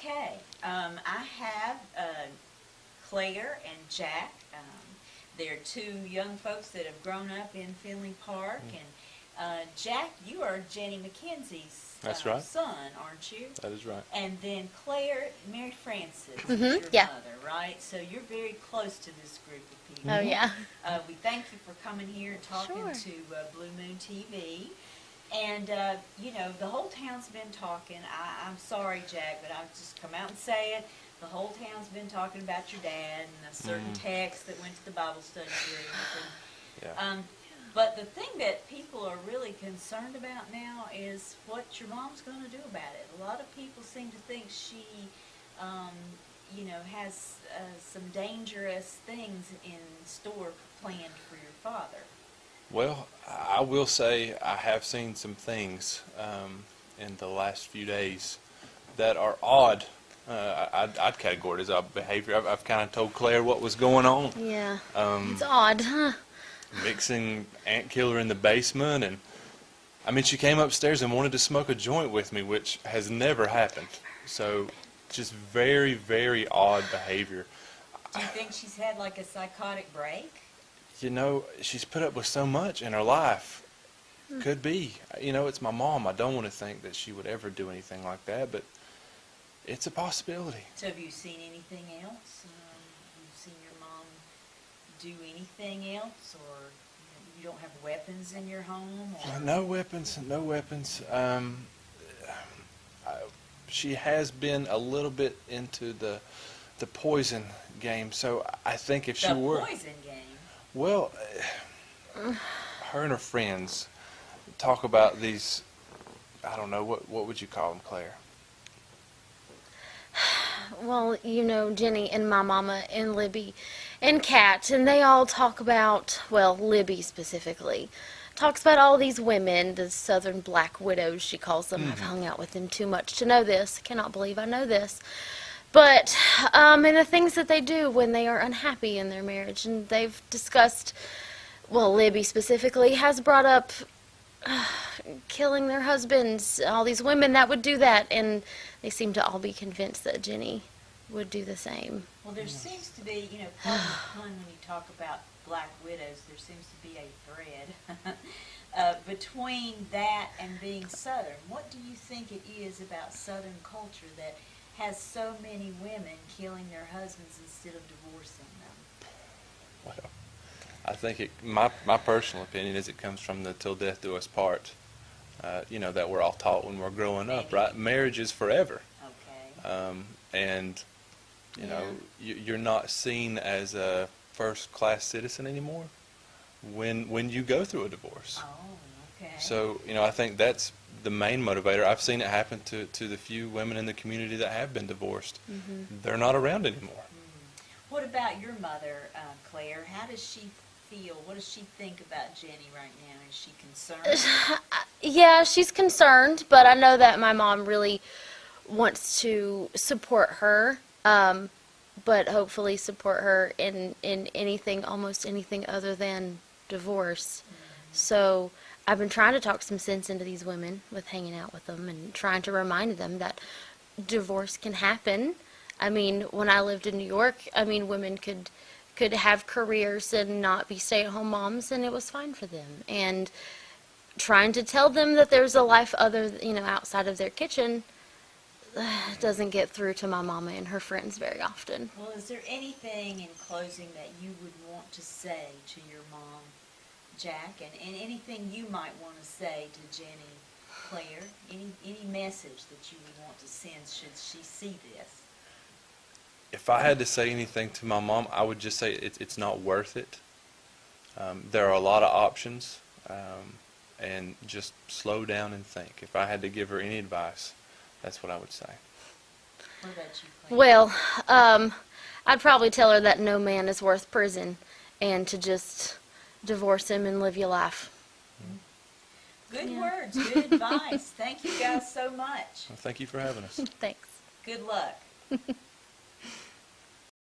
Okay. I have Claire and Jack. They're two young folks that have grown up in Finley Park. And Jack, you are Jenny McKenzie's That's right. son, aren't you? That is right. And then Claire, Mary Frances is Mhm, your yeah. mother, right? So you're very close to this group of people. Oh, yeah. We thank you for coming here and talking Sure. to Blue Moon TV. And, you know, the whole town's been talking. I'm sorry, Jack, but I'll just come out and say it. The whole town's been talking about your dad and a certain text that went to the Bible study group. Yeah. But the thing that people are really concerned about now is what your mom's going to do about it. A lot of people seem to think she, you know, has some dangerous things in store planned for your father. Well, I will say I have seen some things in the last few days that are odd. I'd categorize as odd behavior. I've kind of told Claire what was going on. Yeah. It's odd, huh? Mixing ant killer in the basement, and I mean, she came upstairs and wanted to smoke a joint with me, which has never happened. So, just very, very odd behavior. Do you think she's had like a psychotic break? You know, she's put up with so much in her life. Could be. You know, it's my mom. I don't want to think that she would ever do anything like that, but it's a possibility. So have you seen anything else? Have you seen your mom do anything else, or you don't have weapons in your home? Or? No weapons, no weapons. She has been a little bit into the poison game, so I think if she were... The poison game? Well, her and her friends talk about these, I don't know, what would you call them, Claire? Well, you know, Jenny and my mama and Libby and Kat, and they all talk about, well, Libby specifically, talks about all these women, the Southern Black Widows, she calls them. I've hung out with them too much to know this. I cannot believe I know this. But, and the things that they do when they are unhappy in their marriage, and they've discussed, well, Libby specifically has brought up killing their husbands, all these women that would do that, and they seem to all be convinced that Jenny would do the same. Well, there seems to be, you know, pardon the pun when you talk about black widows, there seems to be a thread between that and being Southern. What do you think it is about Southern culture that has so many women killing their husbands instead of divorcing them? Well, I think my personal opinion is it comes from the till death do us part, you know, that we're all taught when we're growing up, right? Marriage is forever. Okay. And, you know, you're not seen as a first-class citizen anymore when you go through a divorce. Oh, okay. So, you know, I think that's the main motivator. I've seen it happen to the few women in the community that have been divorced. They're not around anymore. What about your mother, Claire? How does she feel? What does she think about Jenny right now? Is she concerned? Yeah, she's concerned, but I know that my mom really wants to support her, but hopefully support her in anything, almost anything other than divorce. So I've been trying to talk some sense into these women with hanging out with them and trying to remind them that divorce can happen. I mean, when I lived in New York, I mean, women could have careers and not be stay-at-home moms, and it was fine for them. And trying to tell them that there's a life other, you know, outside of their kitchen doesn't get through to my mama and her friends very often. Well, is there anything in closing that you would want to say to your mom, Jack, and anything you might want to say to Jenny, Claire? Any message that you would want to send should she see this? If I had to say anything to my mom, I would just say it's not worth it. There are a lot of options, and just slow down and think. If I had to give her any advice, that's what I would say. What about you, Claire? Well, I'd probably tell her that no man is worth prison and to just divorce him and live your life. Good words, good advice. Thank you guys so much. Well, thank you for having us. Thanks. Good luck.